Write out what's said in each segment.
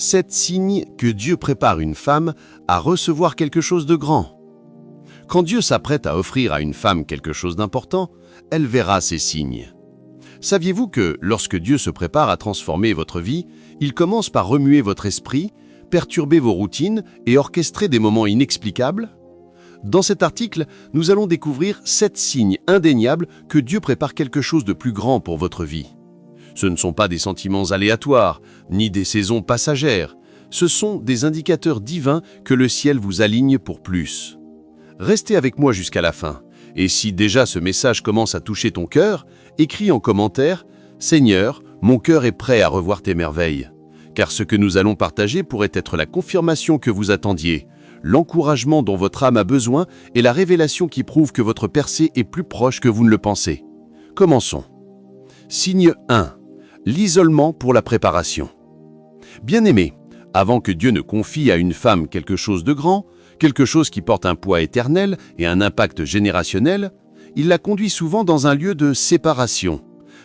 7 signes que Dieu prépare une femme à recevoir quelque chose de grand. Quand Dieu s'apprête à offrir à une femme quelque chose d'important, elle verra ces signes. Saviez-vous que lorsque Dieu se prépare à transformer votre vie, il commence par remuer votre esprit, perturber vos routines et orchestrer des moments inexplicables? Dans cet article, nous allons découvrir 7 signes indéniables que Dieu prépare quelque chose de plus grand pour votre vie. Ce ne sont pas des sentiments aléatoires, ni des saisons passagères. Ce sont des indicateurs divins que le ciel vous aligne pour plus. Restez avec moi jusqu'à la fin. Et si déjà ce message commence à toucher ton cœur, écris en commentaire « Seigneur, mon cœur est prêt à revoir tes merveilles ». Car ce que nous allons partager pourrait être la confirmation que vous attendiez, l'encouragement dont votre âme a besoin et la révélation qui prouve que votre percée est plus proche que vous ne le pensez. Commençons. Signe 1. L'isolement pour la préparation. Bien-aimé, avant que Dieu ne confie à une femme quelque chose de grand, quelque chose qui porte un poids éternel et un impact générationnel, il la conduit souvent dans un lieu de séparation.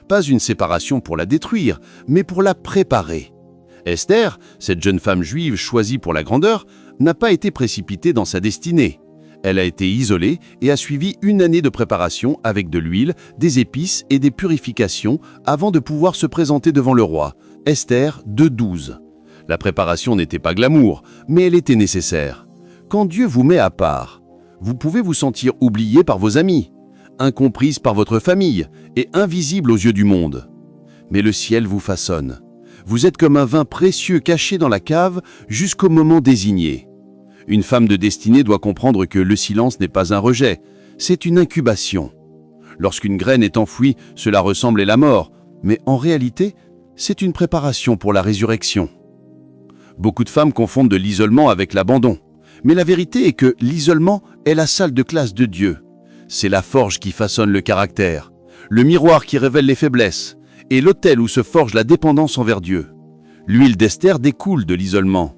Pas une séparation pour la détruire, mais pour la préparer. Esther, cette jeune femme juive choisie pour la grandeur, n'a pas été précipitée dans sa destinée. Elle a été isolée et a suivi une année de préparation avec de l'huile, des épices et des purifications avant de pouvoir se présenter devant le roi. Esther 2:12. La préparation n'était pas glamour, mais elle était nécessaire. Quand Dieu vous met à part, vous pouvez vous sentir oublié par vos amis, incomprise par votre famille et invisible aux yeux du monde. Mais le ciel vous façonne. Vous êtes comme un vin précieux caché dans la cave jusqu'au moment désigné. Une femme de destinée doit comprendre que le silence n'est pas un rejet, c'est une incubation. Lorsqu'une graine est enfouie, cela ressemble à la mort, mais en réalité, c'est une préparation pour la résurrection. Beaucoup de femmes confondent de l'isolement avec l'abandon, mais la vérité est que l'isolement est la salle de classe de Dieu. C'est la forge qui façonne le caractère, le miroir qui révèle les faiblesses, et l'autel où se forge la dépendance envers Dieu. L'huile d'Esther découle de l'isolement.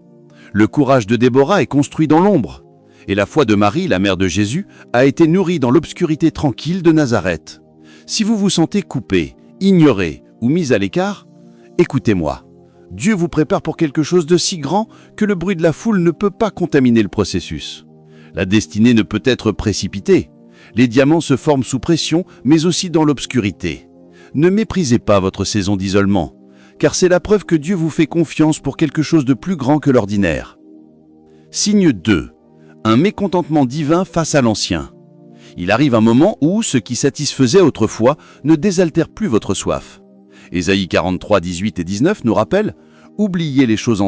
Le courage de Déborah est construit dans l'ombre. Et la foi de Marie, la mère de Jésus, a été nourrie dans l'obscurité tranquille de Nazareth. Si vous vous sentez coupé, ignoré ou mis à l'écart, écoutez-moi. Dieu vous prépare pour quelque chose de si grand que le bruit de la foule ne peut pas contaminer le processus. La destinée ne peut être précipitée. Les diamants se forment sous pression, mais aussi dans l'obscurité. Ne méprisez pas votre saison d'isolement, car c'est la preuve que Dieu vous fait confiance pour quelque chose de plus grand que l'ordinaire. Signe 2. Un mécontentement divin face à l'ancien. Il arrive un moment où ce qui satisfaisait autrefois ne désaltère plus votre soif. Ésaïe 43, 18 et 19 nous rappellent « Oubliez les choses anciennes.